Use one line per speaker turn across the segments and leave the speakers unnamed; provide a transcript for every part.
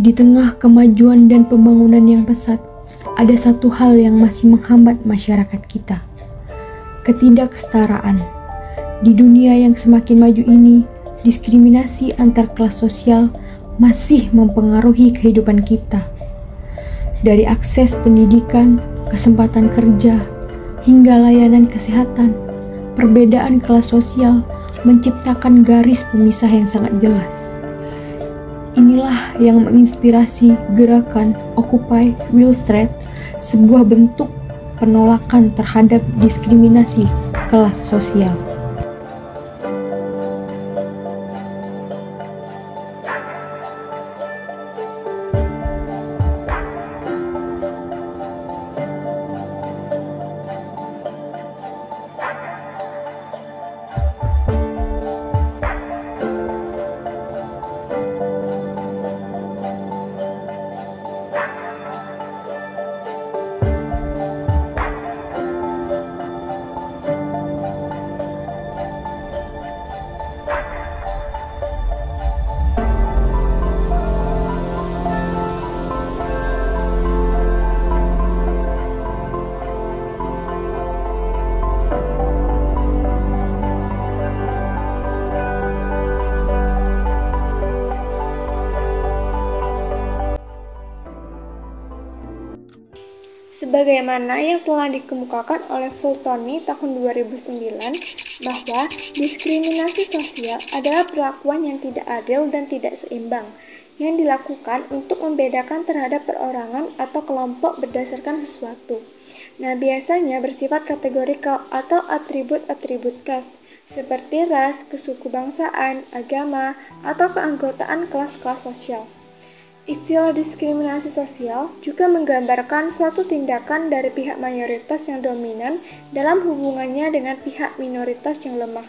Di tengah kemajuan dan pembangunan yang pesat, ada satu hal yang masih menghambat masyarakat kita. Ketidaksetaraan. Di dunia yang semakin maju ini, diskriminasi antar kelas sosial masih mempengaruhi kehidupan kita. Dari akses pendidikan, kesempatan kerja, hingga layanan kesehatan, perbedaan kelas sosial menciptakan garis pemisah yang sangat jelas. Inilah yang menginspirasi gerakan Occupy Wall Street, sebuah bentuk penolakan terhadap diskriminasi kelas sosial.
Sebagaimana yang telah dikemukakan oleh Fultoni tahun 2009, bahwa diskriminasi sosial adalah perlakuan yang tidak adil dan tidak seimbang, yang dilakukan untuk membedakan terhadap perorangan atau kelompok berdasarkan sesuatu. Nah, biasanya bersifat kategorikal atau atribut-atribut khas, seperti ras, kesukubangsaan, agama, atau keanggotaan kelas-kelas sosial. Istilah diskriminasi sosial juga menggambarkan suatu tindakan dari pihak mayoritas yang dominan dalam hubungannya dengan pihak minoritas yang lemah,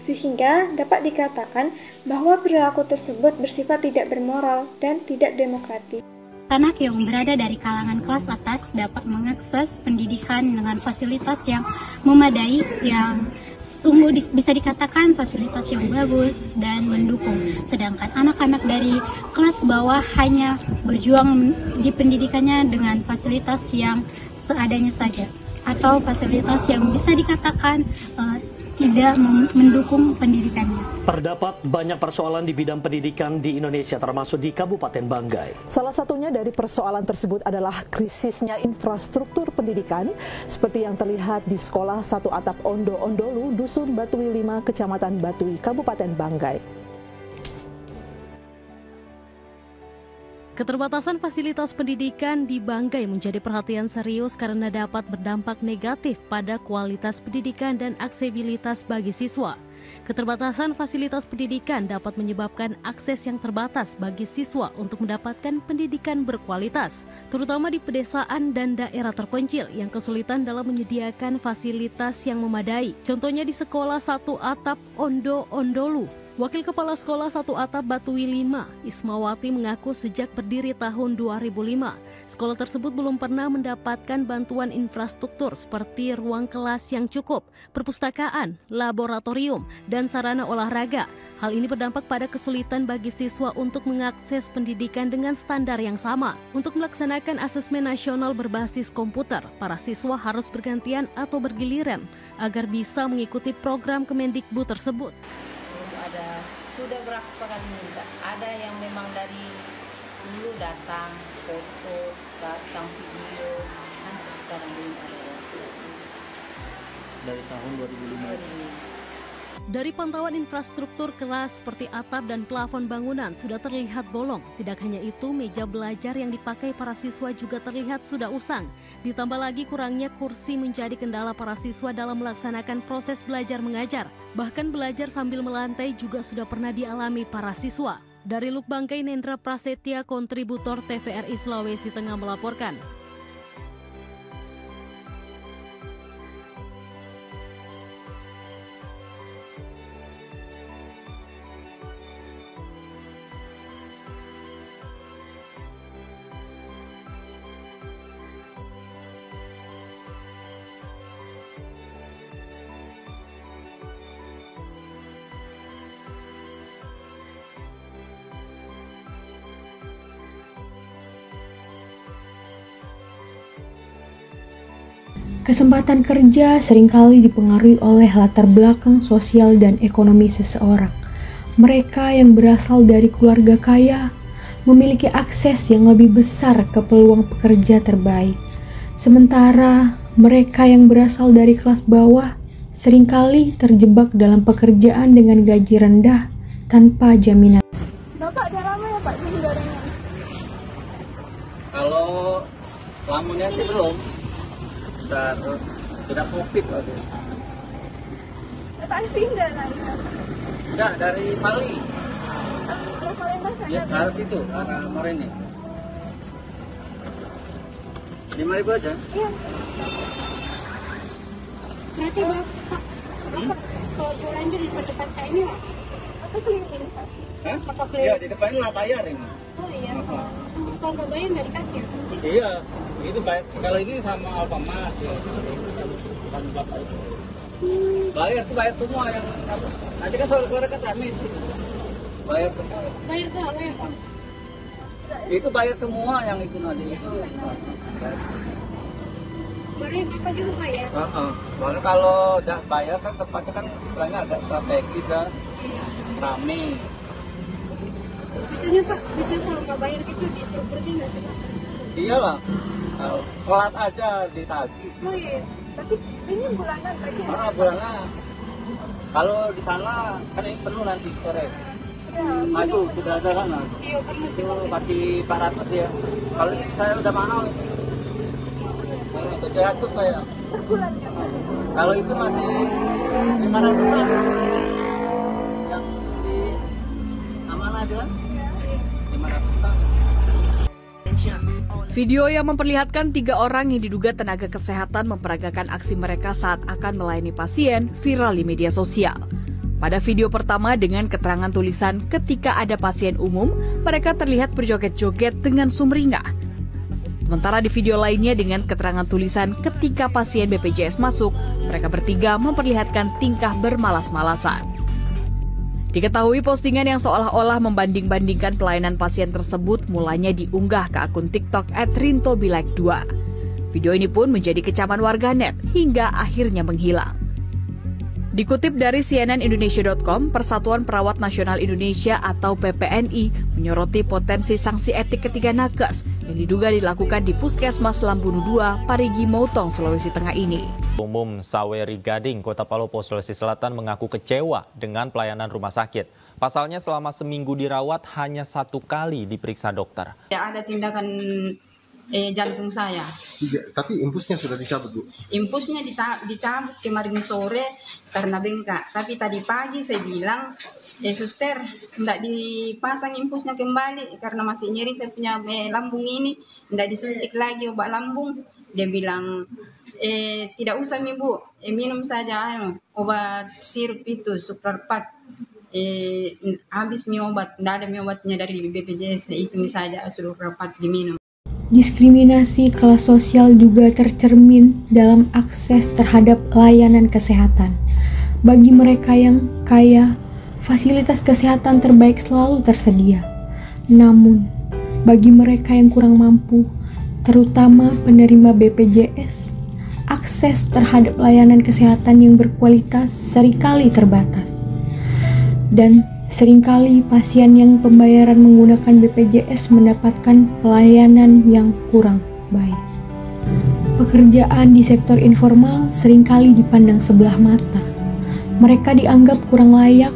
sehingga dapat dikatakan bahwa perilaku tersebut bersifat tidak bermoral dan tidak demokratis.
Anak yang berada dari kalangan kelas atas dapat mengakses pendidikan dengan fasilitas yang memadai, yang sungguh bisa dikatakan fasilitas yang bagus dan mendukung. Sedangkan anak-anak dari kelas bawah hanya berjuang di pendidikannya dengan fasilitas yang seadanya saja, atau fasilitas yang bisa dikatakan tidak mendukung pendidikannya.
Terdapat banyak persoalan di bidang pendidikan di Indonesia, termasuk di Kabupaten Banggai.
Salah satunya dari persoalan tersebut adalah krisisnya infrastruktur pendidikan, seperti yang terlihat di Sekolah Satu Atap Ondo Ondolu, Dusun Batui 5, Kecamatan Batui, Kabupaten Banggai.
Keterbatasan fasilitas pendidikan di Banggai menjadi perhatian serius karena dapat berdampak negatif pada kualitas pendidikan dan aksesibilitas bagi siswa. Keterbatasan fasilitas pendidikan dapat menyebabkan akses yang terbatas bagi siswa untuk mendapatkan pendidikan berkualitas, terutama di pedesaan dan daerah terpencil yang kesulitan dalam menyediakan fasilitas yang memadai. Contohnya di Sekolah Satu Atap Ondo Ondolu. Wakil Kepala Sekolah Satu Atap Batui 5, Ismawati, mengaku sejak berdiri tahun 2005, sekolah tersebut belum pernah mendapatkan bantuan infrastruktur seperti ruang kelas yang cukup, perpustakaan, laboratorium, dan sarana olahraga. Hal ini berdampak pada kesulitan bagi siswa untuk mengakses pendidikan dengan standar yang sama. Untuk melaksanakan asesmen nasional berbasis komputer, para siswa harus bergantian atau bergiliran agar bisa mengikuti program Kemendikbud tersebut.
Sudah berapa kali minta, ada yang memang dari dulu datang foto, datang video, sampai sekarang belum ada.
Dari tahun 2005.
Dari pantauan infrastruktur kelas seperti atap dan plafon bangunan sudah terlihat bolong. Tidak hanya itu, meja belajar yang dipakai para siswa juga terlihat sudah usang. Ditambah lagi kurangnya kursi menjadi kendala para siswa dalam melaksanakan proses belajar mengajar. Bahkan belajar sambil melantai juga sudah pernah dialami para siswa. Dari Luk Banggai, Nendra Prasetya, kontributor TVRI Sulawesi Tengah melaporkan.
Kesempatan kerja seringkali dipengaruhi oleh latar belakang sosial dan ekonomi seseorang. Mereka yang berasal dari keluarga kaya memiliki akses yang lebih besar ke peluang pekerja terbaik. Sementara mereka yang berasal dari kelas bawah seringkali terjebak dalam pekerjaan dengan gaji rendah tanpa jaminan.
Bapak udah lama ya Pak jadi gorengan?
Kalau lamunnya sih belum. Sudah COVID waktu itu.
Bapak pindah lah ya?
Enggak, dari Pali.
Kalau Palembang
Ya,
sana
arah situ, arah Moreni. 5.000 aja.
iya.
Berarti Bapak kalau jualan di depan saya ini Pak?
Atau keliling Pak?
Hah?
Bapak
Iya,
keliling?
di depan lah bayar ini.
Oh iya, kalau nggak bayar nggak dikasih ya?
Iya, itu bayar. Kalau ini sama Alfamart ya. Bukan bapak itu. Bayar tuh bayar semua yang nanti kan sore-sore kan rame sih. Bayar semua.
Bayar ke apa ya Pak?
Itu bayar semua yang itu nanti itu.
Baru Bapak juga bayar?
Soalnya kalau udah bayar kan tempatnya kan istilahnya agak strategis kan, rame.
Misalnya Pak, misalnya kalau nggak bayar gitu disuruh pergi nggak sih Pak?
Iyalah, telat aja ditagih.
Oh iya, tapi ini bulanan berarti ya?
Bulanan. Kalau di sana kan ini penuh nanti sore.
Ya,
Nah itu sudah ada kan?
Iya, kan masih
Itu masih 400 ya. Kalau ini saya udah mahal. Kalau itu 300 saya.
per bulan ya Pak?
Kalau itu masih 500-an. Yang di Amanah aja kan? 500-an.
Video yang memperlihatkan 3 orang yang diduga tenaga kesehatan memperagakan aksi mereka saat akan melayani pasien viral di media sosial. Pada video pertama dengan keterangan tulisan ketika ada pasien umum, mereka terlihat berjoget-joget dengan sumringah. Sementara di video lainnya dengan keterangan tulisan ketika pasien BPJS masuk, mereka bertiga memperlihatkan tingkah bermalas-malasan. Diketahui postingan yang seolah-olah membanding-bandingkan pelayanan pasien tersebut mulanya diunggah ke akun TikTok @rintobilek2. Video ini pun menjadi kecaman warganet hingga akhirnya menghilang. Dikutip dari cnnindonesia.com, Persatuan Perawat Nasional Indonesia atau PPNI menyoroti potensi sanksi etik ketiga nakes yang diduga dilakukan di Puskesmas Lambunu II, Parigi Motong, Sulawesi Tengah ini.
Umum Saweri Gading, Kota Palopo, Sulawesi Selatan mengaku kecewa dengan pelayanan rumah sakit. Pasalnya selama seminggu dirawat hanya 1 kali diperiksa dokter.
Ya, ada tindakan jantung saya.
Tapi impusnya sudah dicabut, Bu?
Impusnya dicabut kemarin sore karena bengkak. Tapi tadi pagi saya bilang, suster, tidak dipasang impusnya kembali karena masih nyeri saya punya lambung ini. Tidak disuntik lagi obat lambung. Dia bilang, tidak usah Bu, minum saja obat sirup itu, Suprarpat. Habis obat, tidak ada obatnya dari BPJS, itu saja Suprarpat diminum.
Diskriminasi kelas sosial juga tercermin dalam akses terhadap layanan kesehatan. Bagi mereka yang kaya, fasilitas kesehatan terbaik selalu tersedia. Namun, bagi mereka yang kurang mampu, terutama penerima BPJS, akses terhadap layanan kesehatan yang berkualitas seringkali terbatas. Dan seringkali pasien yang pembayaran menggunakan BPJS mendapatkan pelayanan yang kurang baik. Pekerjaan di sektor informal seringkali dipandang sebelah mata. Mereka dianggap kurang layak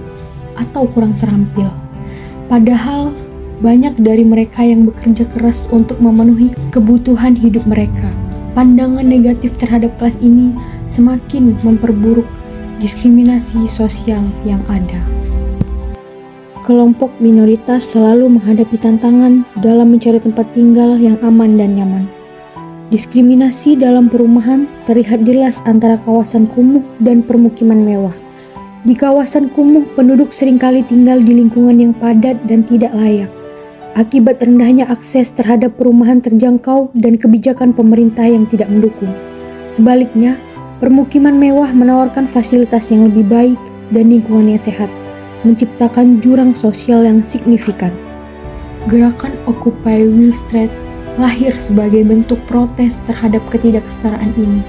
atau kurang terampil. Padahal banyak dari mereka yang bekerja keras untuk memenuhi kebutuhan hidup mereka. Pandangan negatif terhadap kelas ini semakin memperburuk diskriminasi sosial yang ada. Kelompok minoritas selalu menghadapi tantangan dalam mencari tempat tinggal yang aman dan nyaman. Diskriminasi dalam perumahan terlihat jelas antara kawasan kumuh dan permukiman mewah. Di kawasan kumuh, penduduk seringkali tinggal di lingkungan yang padat dan tidak layak. Akibat rendahnya akses terhadap perumahan terjangkau dan kebijakan pemerintah yang tidak mendukung. Sebaliknya, permukiman mewah menawarkan fasilitas yang lebih baik dan lingkungan yang sehat, menciptakan jurang sosial yang signifikan. Gerakan Occupy Wall Street lahir sebagai bentuk protes terhadap ketidaksetaraan ini.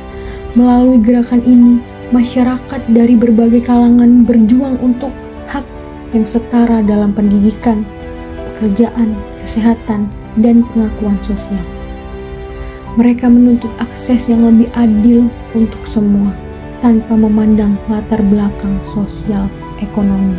Melalui gerakan ini, masyarakat dari berbagai kalangan berjuang untuk hak yang setara dalam pendidikan, pekerjaan, kesehatan, dan pengakuan sosial. Mereka menuntut akses yang lebih adil untuk semua, tanpa memandang latar belakang sosial ekonomi.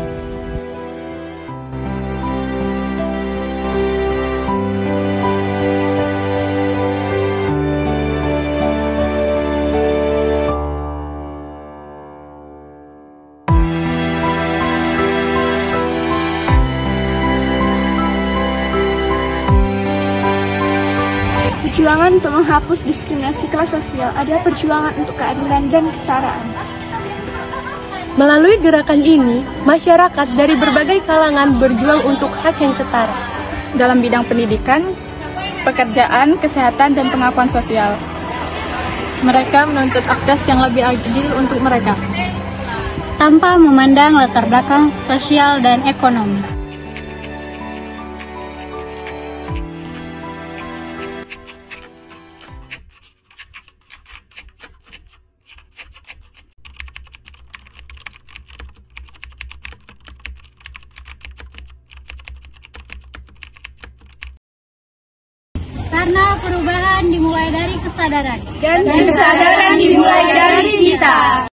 Perjuangan untuk menghapus diskriminasi kelas sosial adalah perjuangan untuk keadilan dan kesetaraan.
Melalui gerakan ini, masyarakat dari berbagai kalangan berjuang untuk hak yang setara
dalam bidang pendidikan, pekerjaan, kesehatan, dan pengakuan sosial. Mereka menuntut akses yang lebih adil untuk mereka,
tanpa memandang latar belakang sosial dan ekonomi. Karena perubahan dimulai dari kesadaran.
Dan kesadaran dimulai dari kita.